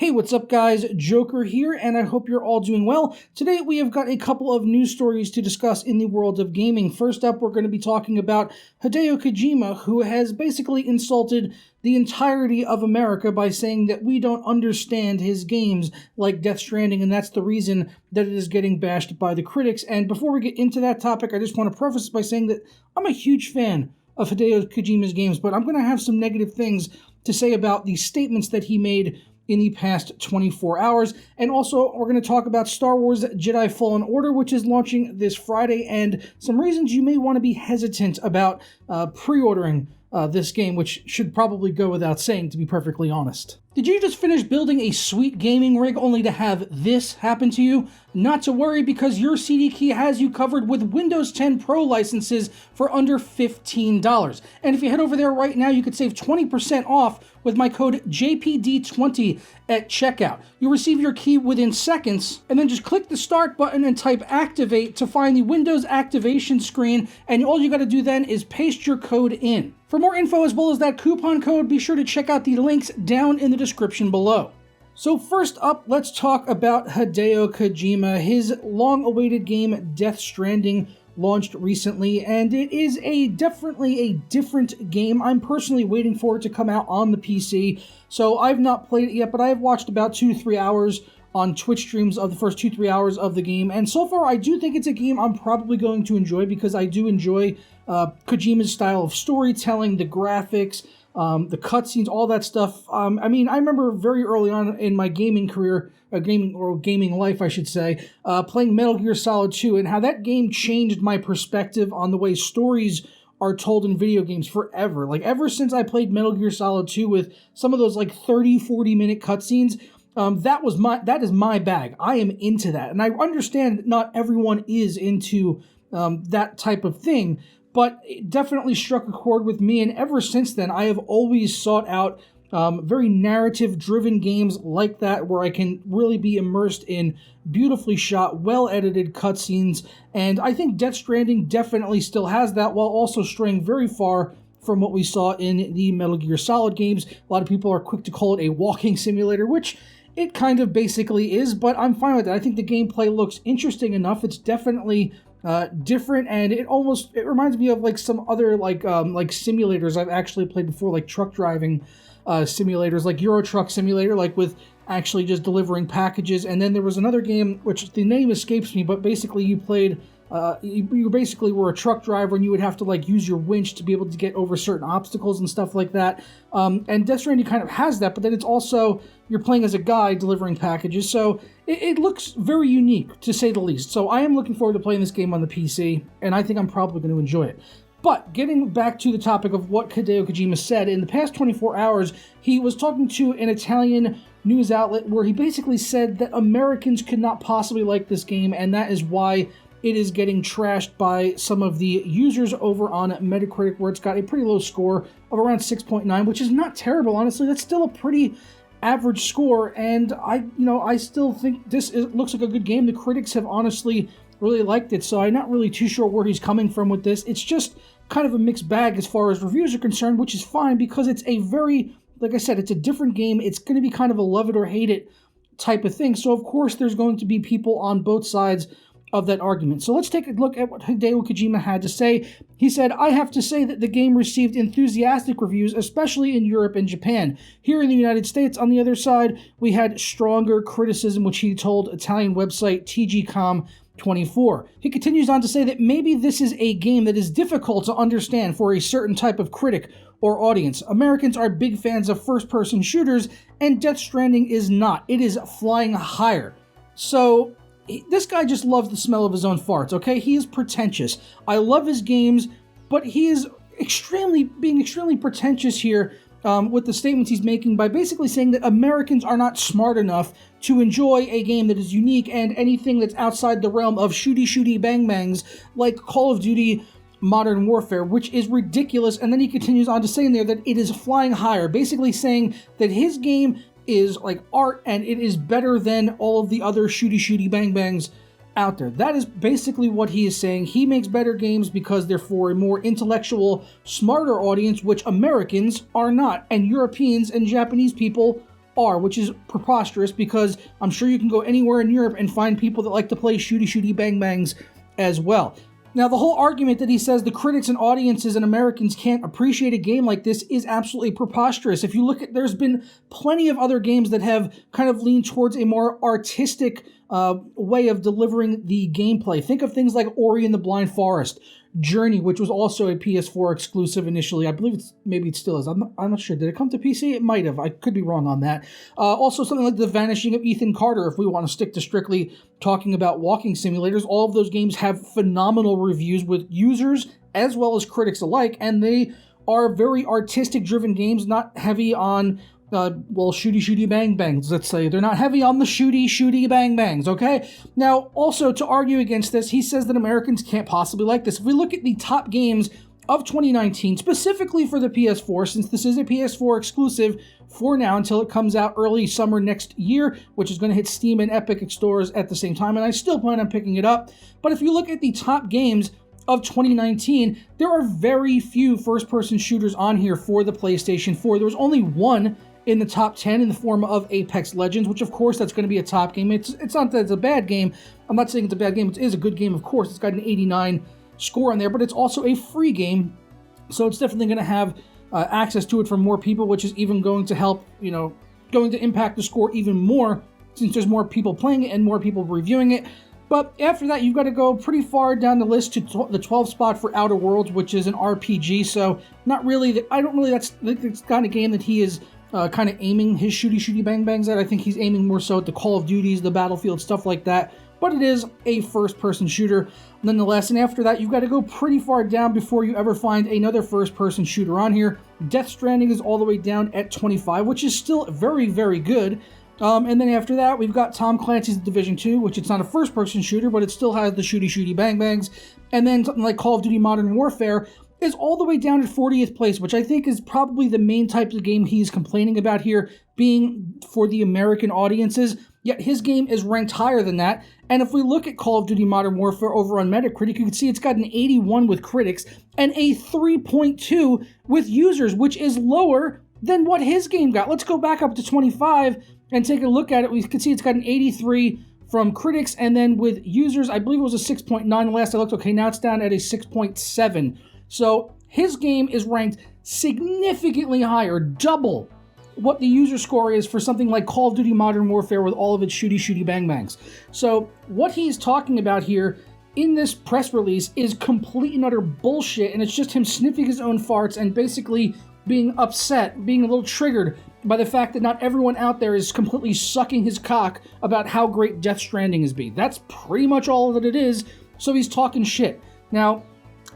Hey, what's up guys? Joker here, and I hope you're all doing well. Today we have got a couple of news stories to discuss in the world of gaming. First up, we're going to be talking about Hideo Kojima, who has basically insulted the entirety of America by saying that we don't understand his games like Death Stranding, and that's the reason that it is getting bashed by the critics. And before we get into that topic, I just want to preface by saying that I'm a huge fan of Hideo Kojima's games, but I'm going to have some negative things to say about the statements that he made in the past 24 hours. And also, we're going to talk about Star Wars Jedi Fallen Order, which is launching this Friday, and some reasons you may want to be hesitant about pre-ordering this game, which should probably go without saying, to be perfectly honest. Did you just finish building a sweet gaming rig only to have this happen to you? Not to worry, because your CD Key has you covered with Windows 10 Pro licenses for under $15. And if you head over there right now, you could save 20% off with my code JPD20 at checkout. You'll receive your key within seconds, and then just click the start button and type activate to find the Windows activation screen, and all you gotta do then is paste your code in. For more info as well as that coupon code, be sure to check out the links down in the description below. So first up, let's talk about Hideo Kojima. His long-awaited game, Death Stranding, launched recently, and it is definitely a different game. I'm personally waiting for it to come out on the PC, so I've not played it yet, but I have watched about 2 to 3 hours on Twitch streams of the first 2 to 3 hours of the game, and so far I do think it's a game I'm probably going to enjoy, because I do enjoy Kojima's style of storytelling, the graphics, the cutscenes, all that stuff. I mean, I remember very early on in my gaming career, gaming life, I should say, playing Metal Gear Solid 2, and how that game changed my perspective on the way stories are told in video games forever. Like, ever since I played Metal Gear Solid 2 with some of those, like, 30, 40-minute cutscenes, that is my bag. I am into that. And I understand that not everyone is into that type of thing, but it definitely struck a chord with me, and ever since then, I have always sought out very narrative-driven games like that, where I can really be immersed in beautifully shot, well-edited cutscenes, and I think Death Stranding definitely still has that, while also straying very far from what we saw in the Metal Gear Solid games. A lot of people are quick to call it a walking simulator, which it kind of basically is, but I'm fine with it. I think the gameplay looks interesting enough. It's definitely different, and it reminds me of like some other like simulators I've actually played before, like truck driving simulators, like Euro Truck Simulator, like with actually just delivering packages. And then there was another game which the name escapes me, but basically you played you basically were a truck driver, and you would have to like use your winch to be able to get over certain obstacles and stuff like that. And Death Stranding kind of has that, but then it's also, you're playing as a guy delivering packages, so it looks very unique, to say the least. So I am looking forward to playing this game on the PC, and I think I'm probably going to enjoy it. But getting back to the topic of what Hideo Kojima said, in the past 24 hours, he was talking to an Italian news outlet where he basically said that Americans could not possibly like this game, and that is why it is getting trashed by some of the users over on Metacritic, where it's got a pretty low score of around 6.9, which is not terrible, honestly. That's still a pretty average score, and I still think looks like a good game. The critics have honestly really liked it, so I'm not really too sure where he's coming from with this. It's just kind of a mixed bag as far as reviews are concerned, which is fine, because it's a very, like I said, it's a different game. It's going to be kind of a love it or hate it type of thing, so of course there's going to be people on both sides of that argument. So let's take a look at what Hideo Kojima had to say. He said, "I have to say that the game received enthusiastic reviews, especially in Europe and Japan. Here in the United States, on the other side, we had stronger criticism," which he told Italian website TGCom24. He continues on to say that maybe this is a game that is difficult to understand for a certain type of critic or audience. Americans are big fans of first-person shooters, and Death Stranding is not. It is flying higher. So this guy just loves the smell of his own farts, okay? He is pretentious. I love his games, but he is being extremely pretentious here with the statements he's making, by basically saying that Americans are not smart enough to enjoy a game that is unique, and anything that's outside the realm of shooty bang bangs like Call of Duty Modern Warfare, which is ridiculous. And then he continues on to say in there that it is flying higher, basically saying that his game is like art, and it is better than all of the other shooty bang bangs out there. That is basically what he is saying. He makes better games because they're for a more intellectual, smarter audience, which Americans are not, and Europeans and Japanese people are, which is preposterous because I'm sure you can go anywhere in Europe and find people that like to play shooty bang bangs as well. Now, the whole argument that he says the critics and audiences and Americans can't appreciate a game like this is absolutely preposterous. If you look at, there's been plenty of other games that have kind of leaned towards a more artistic way of delivering the gameplay. Think of things like Ori and the Blind Forest, Journey, which was also a PS4 exclusive initially. I believe maybe it still is. I'm not sure. Did it come to PC? It might have. I could be wrong on that. Also, something like The Vanishing of Ethan Carter, if we want to stick to strictly talking about walking simulators. All of those games have phenomenal reviews with users as well as critics alike, and they are very artistic-driven games, not heavy on shooty bang bangs, let's say. They're not heavy on the shooty bang bangs, okay? Now, also, to argue against this, he says that Americans can't possibly like this. If we look at the top games of 2019, specifically for the PS4, since this is a PS4 exclusive for now until it comes out early summer next year, which is going to hit Steam and Epic stores at the same time, and I still plan on picking it up. But if you look at the top games of 2019, there are very few first-person shooters on here for the PlayStation 4. There was only one in the top 10 in the form of Apex Legends, which of course that's going to be a top game. It's not that it's a bad game. I'm not saying it's a bad game. It is a good game, of course. It's got an 89 score on there, but it's also a free game, so it's definitely going to have access to it from more people, which is even going to help, going to impact the score even more since there's more people playing it and more people reviewing it. But after that, you've got to go pretty far down the list to the 12th spot for Outer Worlds, which is an RPG, so not really, that's the kind of game that he is kind of aiming his shooty bang bangs at. I think he's aiming more so at the Call of Duties, the Battlefield, stuff like that. But it is a first-person shooter nonetheless. And after that, you've got to go pretty far down before you ever find another first-person shooter on here. Death Stranding is all the way down at 25, which is still very, very good. And then after that, we've got Tom Clancy's Division 2, which it's not a first-person shooter, but it still has the shooty bang bangs. And then something like Call of Duty Modern Warfare is all the way down at 40th place, which I think is probably the main type of game he's complaining about here, being for the American audiences, yet his game is ranked higher than that. And if we look at Call of Duty Modern Warfare over on Metacritic, you can see it's got an 81 with critics and a 3.2 with users, which is lower than what his game got. Let's go back up to 25 and take a look at it. We can see it's got an 83 from critics, and then with users, I believe it was a 6.9 last I looked. Okay, now it's down at a 6.7. So his game is ranked significantly higher, double what the user score is for something like Call of Duty Modern Warfare with all of its shooty bang bangs. So what he's talking about here in this press release is complete and utter bullshit, and it's just him sniffing his own farts and basically being upset, being a little triggered by the fact that not everyone out there is completely sucking his cock about how great Death Stranding is being. That's pretty much all that it is, so he's talking shit. Now,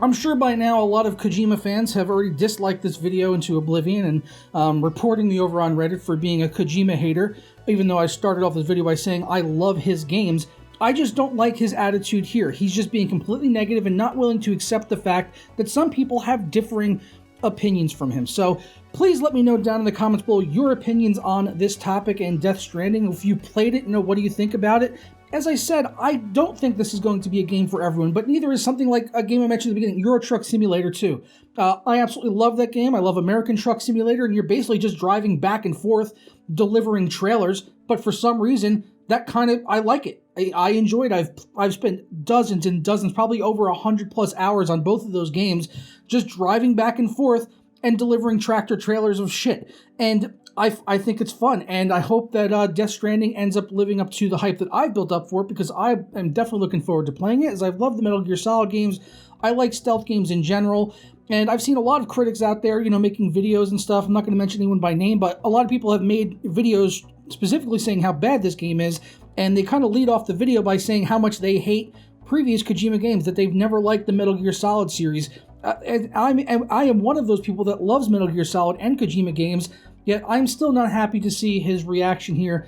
I'm sure by now a lot of Kojima fans have already disliked this video into oblivion and reporting me over on Reddit for being a Kojima hater, even though I started off this video by saying I love his games. I just don't like his attitude here. He's just being completely negative and not willing to accept the fact that some people have differing opinions from him. So please let me know down in the comments below your opinions on this topic and Death Stranding. If you played it, what do you think about it? As I said, I don't think this is going to be a game for everyone, but neither is something like a game I mentioned at the beginning, Euro Truck Simulator 2. I absolutely love that game. I love American Truck Simulator, and you're basically just driving back and forth, delivering trailers, but for some reason, I like it. I enjoy it. I've spent dozens and dozens, probably over 100 plus hours on both of those games, just driving back and forth and delivering tractor trailers of shit. And I think it's fun, and I hope that Death Stranding ends up living up to the hype that I've built up for it, because I am definitely looking forward to playing it, as I've loved the Metal Gear Solid games. I like stealth games in general, and I've seen a lot of critics out there, making videos and stuff. I'm not going to mention anyone by name, but a lot of people have made videos specifically saying how bad this game is, and they kind of lead off the video by saying how much they hate previous Kojima games, that they've never liked the Metal Gear Solid series. And I am one of those people that loves Metal Gear Solid and Kojima games, yet I'm still not happy to see his reaction here.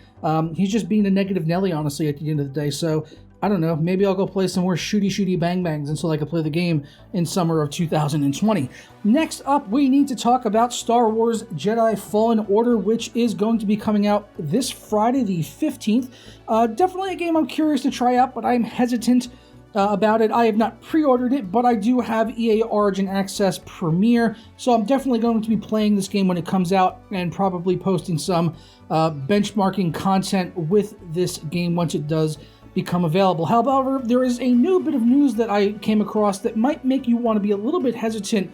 He's just being a negative Nelly, honestly, at the end of the day. So, I don't know, maybe I'll go play some more shooty bang bangs until I can play the game in summer of 2020. Next up, we need to talk about Star Wars Jedi Fallen Order, which is going to be coming out this Friday, the 15th. Definitely a game I'm curious to try out, but I'm hesitant about it. I have not pre-ordered it, but I do have EA Origin Access Premier, so I'm definitely going to be playing this game when it comes out and probably posting some benchmarking content with this game once it does become available. However, there is a new bit of news that I came across that might make you want to be a little bit hesitant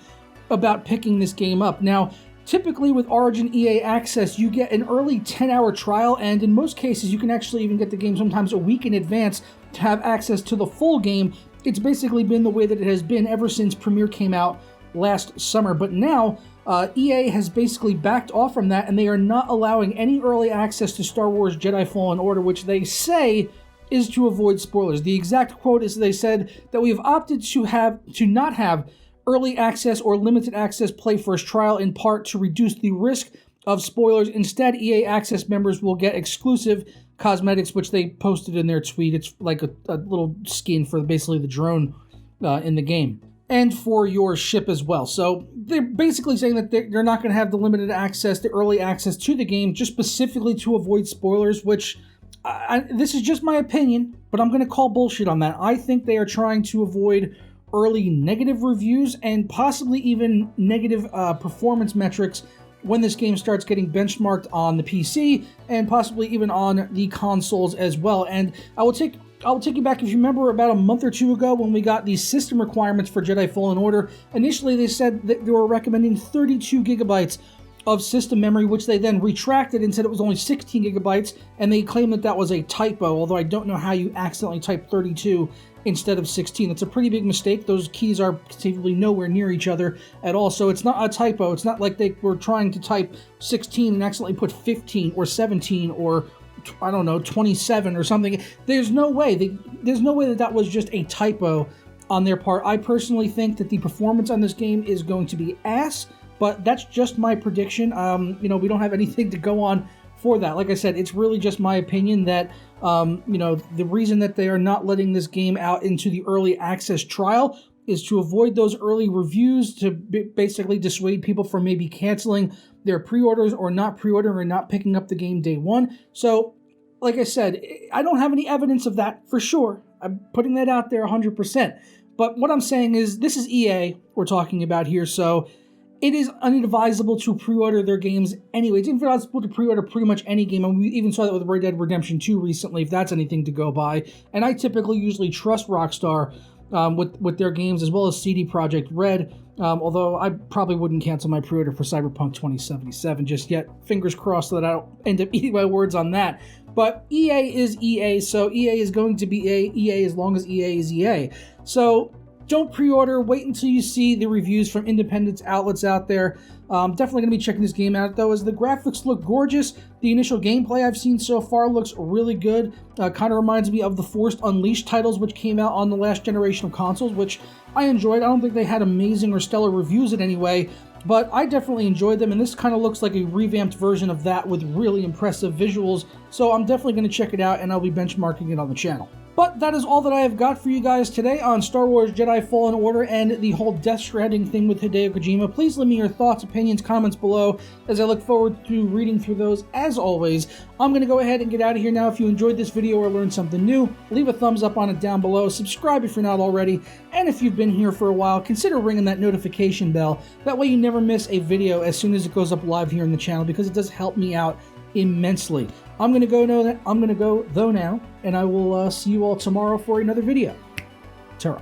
about picking this game up. Now, typically with Origin EA Access, you get an early 10-hour trial, and in most cases, you can actually even get the game sometimes a week in advance to have access to the full game. It's basically been the way that it has been ever since Premiere came out last summer. But now, EA has basically backed off from that, and they are not allowing any early access to Star Wars Jedi Fallen Order, which they say is to avoid spoilers. The exact quote is they said that we have opted to not have early access or limited access play first trial, in part to reduce the risk of spoilers. Instead, EA Access members will get exclusive cosmetics, which they posted in their tweet. It's like a little skin for basically the drone in the game, and for your ship as well. So they're basically saying that they're not going to have the limited access, the early access to the game, just specifically to avoid spoilers, which this is just my opinion, but I'm going to call bullshit on that. I think they are trying to avoid early negative reviews and possibly even negative performance metrics when this game starts getting benchmarked on the PC and possibly even on the consoles as well. And I'll take you back, if you remember, about a month or two ago when we got these system requirements for Jedi Fallen Order. Initially, they said that they were recommending 32 gigabytes of system memory, which they then retracted and said it was only 16 gigabytes, and they claimed that that was a typo, although I don't know how you accidentally type 32 instead of 16. That's a pretty big mistake. Those keys are conceivably nowhere near each other at all, so it's not a typo. It's not like they were trying to type 16 and accidentally put 15 or 17 or, I don't know, 27 or something. There's no way that that was just a typo on their part. I personally think that the performance on this game is going to be ass, but that's just my prediction. We don't have anything to go on for that. Like I said, it's really just my opinion that, the reason that they are not letting this game out into the early access trial is to avoid those early reviews, to basically dissuade people from maybe canceling their pre-orders or not pre-ordering or not picking up the game day one. So, like I said, I don't have any evidence of that for sure. I'm putting that out there 100%. But what I'm saying is, this is EA we're talking about here, so it is unadvisable to pre-order their games anyway. It's inadvisable to pre-order pretty much any game, and we even saw that with Red Dead Redemption 2 recently, if that's anything to go by. And I typically usually trust Rockstar with their games, as well as CD Projekt Red, although I probably wouldn't cancel my pre-order for Cyberpunk 2077 just yet. Fingers crossed that I don't end up eating my words on that. But EA is EA, so EA is going to be EA as long as EA is EA. So don't pre-order. Wait until you see the reviews from independent outlets out there. Definitely going to be checking this game out, though, as the graphics look gorgeous. The initial gameplay I've seen so far looks really good. Kind of reminds me of the Force Unleashed titles, which came out on the last generation of consoles, which I enjoyed. I don't think they had amazing or stellar reviews in any way, but I definitely enjoyed them, and this kind of looks like a revamped version of that with really impressive visuals. So I'm definitely going to check it out, and I'll be benchmarking it on the channel. But that is all that I have got for you guys today on Star Wars Jedi Fallen Order and the whole Death Stranding thing with Hideo Kojima. Please leave me your thoughts, opinions, comments below, as I look forward to reading through those. As always, I'm going to go ahead and get out of here now. If you enjoyed this video or learned something new, leave a thumbs up on it down below. Subscribe if you're not already. And if you've been here for a while, consider ringing that notification bell. That way you never miss a video as soon as it goes up live here in the channel, because it does help me out immensely. I'm gonna go though now, and I will see you all tomorrow for another video. Ta-ra.